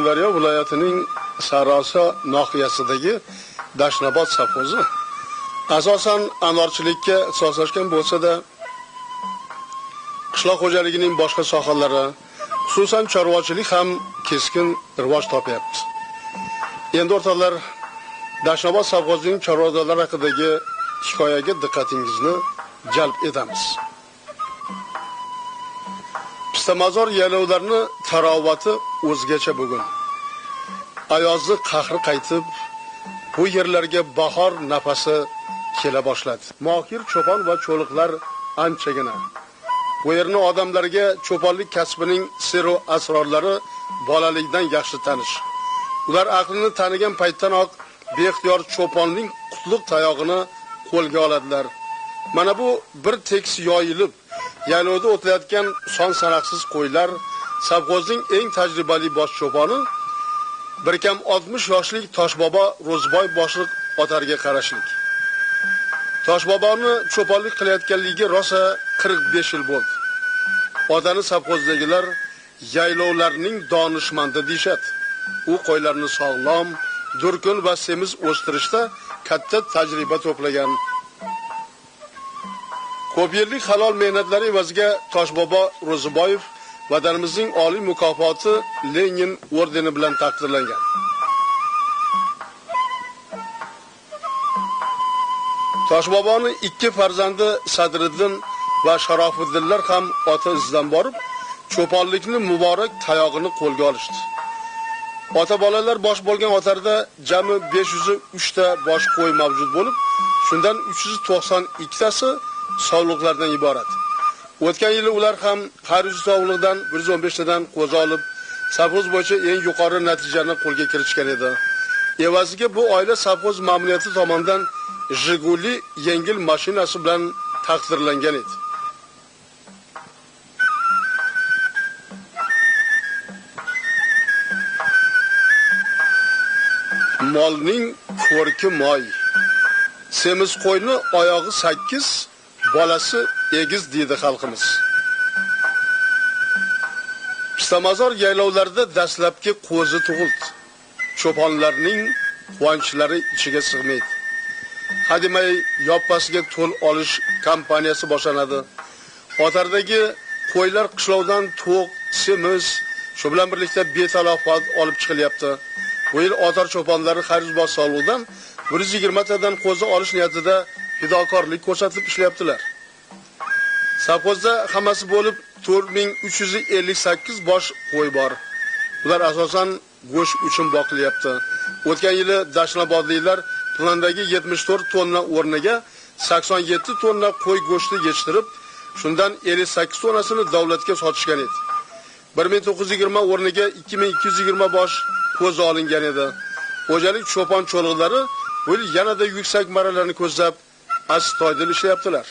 Daryo viloyatining Sarasa nohiyasidagi Dashnobod sovxozi asosan anorchilikka ixtisoslashgan bo'lsa-da, qishloq xo'jaligining boshqa sohalari, xususan chorvachilik ham keskin rivoj topyapti. Endi o'rtoqlar, Dashnobod sovxozining chorvadorlari haqidagi hikoyaga diqqatingizni jalb etamiz. Pistamazor yaylovlarni tarovati o'zgacha bugun. Ayozni qahri qaytib, bu yerlarga bahor nafasi kela boshladi. Mohir cho'pon va cho'liqlar anchagina. Bu yerni odamlarga cho'ponlik kasbining sirru asrorlari bolalikdan yaxshi tanish. Ular aqlini tanigan paytdanoq beixtiyor cho'ponning qutlug' tayog'ini qo'lga oladilar. Mana bu bir tekis yoyilib, yaylovda o'tayotgan son sanoqsiz qo'ylar sovxozning eng tajribali bosh cho'poni bir kam 60 yoshlik Toshbobo Ro'zboy boshliq otarga qarashlik. Toshboboni cho'ponlik qilayotganligiga rosa 45 yil bo'ldi. Otani sovxozdagilar yaylovlarning donishmandi deyshad. U qo'ylarni sog'lom, durkun va semiz o'stirishda katta tajriba to'plagan. Ko'p yillik halol mehnatlari evaziga Toshbobo Ro'ziboyev vatanimizning oliy mukofoti Lenin ordeni bilan taqdirlangan. Toshboboning ikki farzandi Sadriddin va Sharofiddinlar ham ota izidan borib, cho'ponlikni muborak tayog'ini qo'lga olishdi. Ota bolalar bosh bo'lgan otarda jami 503 ta bosh qo'y mavjud bo'lib, shundan 392 tasi sovliqlardan iborat. O'tgan yili ular ham har 100 sovliqdan 115 tadan qo'zi olib, sovxoz bo'yicha eng yuqori natijani qo'lga kiritishgan edi. Evaziga bu oila sovxoz ma'muriyati tomonidan Jiguli yengil mashinasi bilan taqdirlangan edi. Molning ko'rki moy. Semiz qo'yni oyog'i 8, bolasi egiz deydi xalqimiz. Pistamazor yaylovlarida dastlabki qo'zi tug'ildi. Cho'ponlarning quvonchlari ichiga sig'maydi. Hadimay yoppasiga to'l olish kampaniyasi boshlanadi. Otardagi qo'ylar qishloqdan to'q, semiz, shu bilan birlikda betalofat olib chiqilyapti. Bu yil otar cho'ponlari xarizboz sovliqdan 120 tadan qo'zi olish niyatida fidokorlik ko'rsatib ishlayaptilar. Sovxozda hammasi bo'lib 4358 bosh qo'y bor. Ular asosan go'sht uchun boqilyapti. O'tgan yili Dashnobodliklar plandagi 74 tonna o'rniga 87 tonna qo'y go'shti yetishtirib, shundan 58 tonnasini davlatga sotishgan edi. 1920 o'rniga 2220 bosh qo'zi olingan edi. Xo'jalik cho'pon cho'liqlari bu yil yanada yuksak marralarni ko'zlab astoydil ishlayaptilar.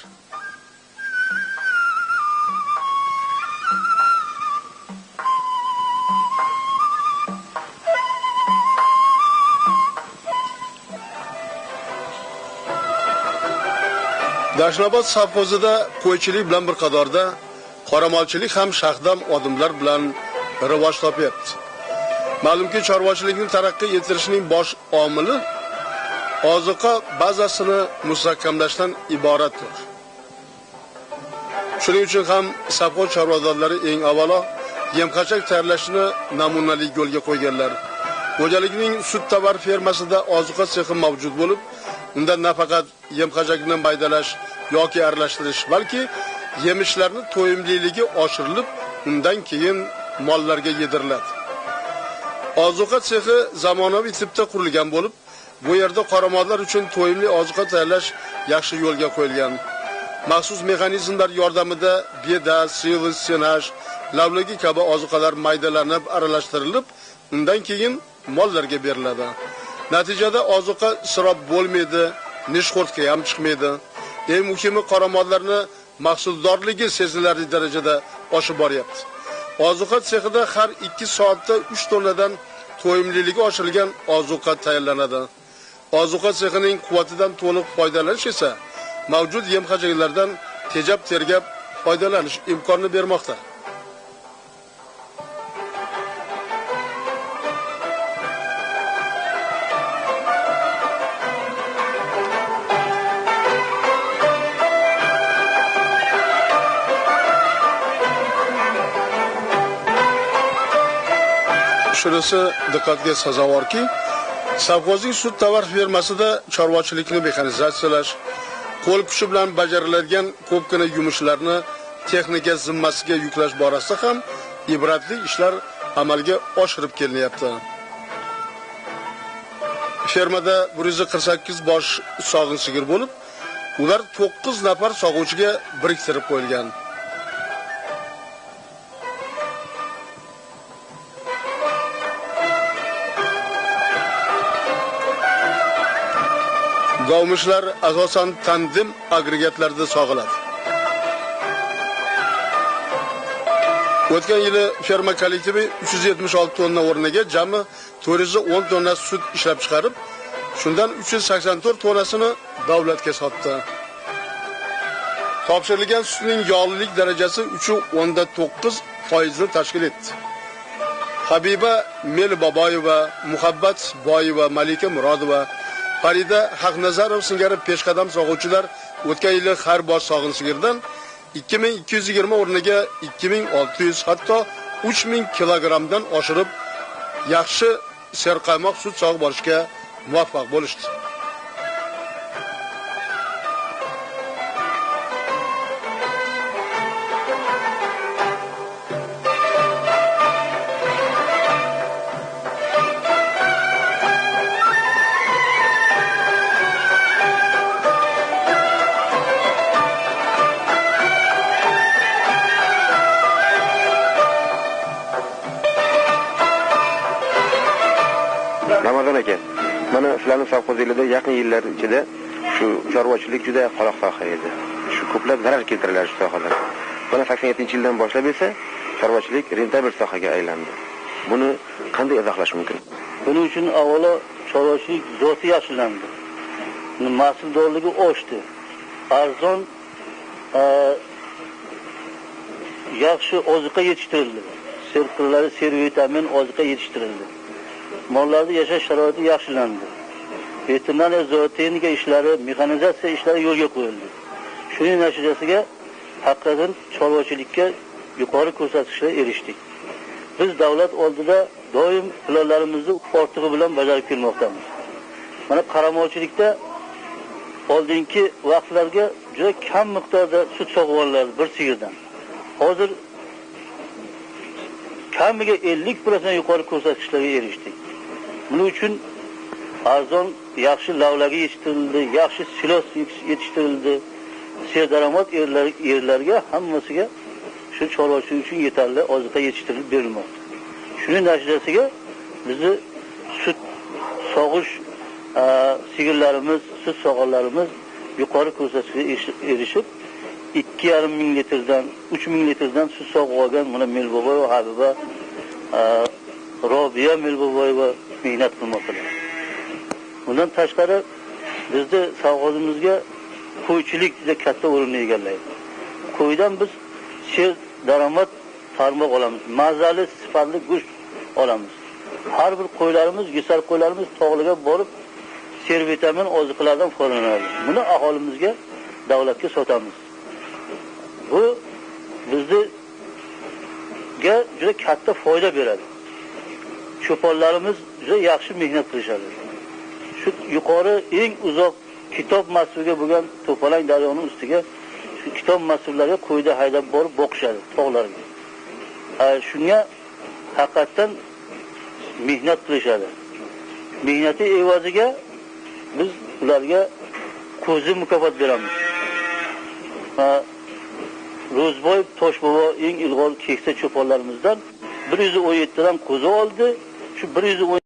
Dashnobod sovxozida qo'ychilik bilan bir qatorda qoramolchilik ham shahdam odamlar bilan rivoj topyapti. Ma'lumki, chorvachilikni taraqqiy ettirishning bosh omili ozuqa bazasini mustahkamlashdan iboratdir. Shuning uchun ham sovxoz chorvadorlari eng avvalo yem-qachak tayyorlashni namunali yo'lga qo'yganlar. Xo'jalikning sut tovar fermasida ozuqa sexi mavjud bo'lib, unda nafaqat yem-qachakni maydalash yoki aralashtirish, balki yemishlarning to'yimliligi oshirilib, undan keyin mollarga yediriladi. Ozuqa sexi zamonaviy tipda qurilgan bo'lib, bu yerda qoramollar uchun to'yimli ozuqa tayyorlash yaxshi yo'lga qo'yilgan. Maxsus mexanizmlar yordamida beda, siyli, senash, lavlagi kabi ozuqalar maydalanib, aralashtirilib, undan keyin mollarga beriladi. Natijada ozuqa isrof bo'lmaydi, nishqurtga ham chiqmaydi. Eng muhimi, qoramollarni mahsuldorligi sezilarli darajada oshib boryapti. Ozuqa sexida har 2 soatda 3 tonnadan to'yimliligi oshirilgan ozuqa tayyorlanadi. Ozuqa sexining quvvatidan to'liq foydalanish esa mavjud yem-qachaklardan tejab tergab foydalanish imkonini bermoqda. shunisi diqqatga sazovorki, savxozning sut tovar fermasida chorvachilikni mexanizatsiyalash, qo'l kuchi bilan bajariladigan ko'pgina yumushlarni texnika zimmasiga yuklash borasida ham ibratli ishlar amalga oshirib kelinyapti. Fermada 148 bosh sog'in sigir bo'lib, ular 9 nafar sog'uvchiga biriktirib qo'yilgan. Govmishlar asosan tandim agregatlarda sog'iladi. O'tgan yili ferma kollektivi 376 tonna o'rniga jami 410 tonna sut ishlab chiqarib, shundan 384 tonnasini davlatga sotdi. Topshirilgan sutning yog'lilik darajasi 3.9% tashkil etdi. Habiba Melboboyeva, Muhabbat Boyeva, Malika Murodova, Farida Haqnazarov singari peshqadam sog'uvchilar o'tgan yili har bosh sog'in sigirdan 2220 o'rniga 2600 hatto 3000 kilogramdan oshirib yaxshi serqaymoq sut sog'ib olishga muvaffaq bo'lishdi. Ramazon aka, mana shularning savxozingizda yaqin yillar ichida shu chorvachilik juda qoloq soha edi. Shu ko'plab zarar keltirdilar shu sohalar. Mana 87-yildan boshlab esa chorvachilik rentabel sohaga aylandi. Buni qanday izohlash mumkin? Buning uchun avvalo chorvachilik zoti yaxshilandi. Mahsuldorligi oshdi. Arzon yaxshi oziqa yetishtirildi. Serqillari vitamin oziqa yetishtirildi. Mollarda yashash sharoiti yaxshilandi. Veterinariya zootexnika ishlari, mexanizatsiya ishlari yo'lga qo'yildi. Shuning natijasiga haqiqatan chorvachilikka yuqori ko'rsatkichlarga erishdik. Biz davlat oldida doim planlarimizni ortig'i bilan bajarib kelmoqdamiz. Mana qaramoqchilikda oldingi vaqtlarga juda kam miqdorda sut sog'ib olinardi bir sigirdan. Hozir kamiga 50% yuqori ko'rsatkichlarga erishdik. Buning uchun arzon yaxshi lavlagi yetishtirildi, yaxshi silos yetishtirildi. Serdaromad yerlarga hammasiga shu chorvachilik uchun yetarli oziqa yetishtirilib berilmoqda. Shuning natijasiga bizni sut sog'ish sigirlarimiz, sut sog'onlarimiz yuqori ko'rsatkichga erishib 2,5 ming litrdan 3 ming litrdan sut sog'ib olgan mana Melboboy va Habiba Robiya Melboboyeva mehnat qilmoqda. Bundan tashqari bizning savxozimizga qo'ychilik juda katta o'rinni egallaydi. Qo'ydan biz sher daromad tarmoq olamiz, mazali sifatli go'sht olamiz. Har bir qo'ylarimiz, yesar qo'ylarimiz tog'liga borib ser vitamin oziqalardan foydalanadi. Buni aholimizga, davlatga sotamiz. Bu bizga juda katta foyda beradi. Cho'ponlarimiz juda yaxshi mehnat qilishadi. Shu yuqori eng uzoq kitob mas'uliga bo'lgan To'palang daryoning ustiga shu kitob mas'ullarga qo'yda haydab borib boqishadi tog'larga. Shunga haqiqatan mehnat qilishadi. Mehnati evaziga biz ularga ko'zi mukofot beramiz. Ro'zboy Toshbobo eng ilg'or keksa cho'ponlarimizdan 117 dan qo'zi oldi. Shu 117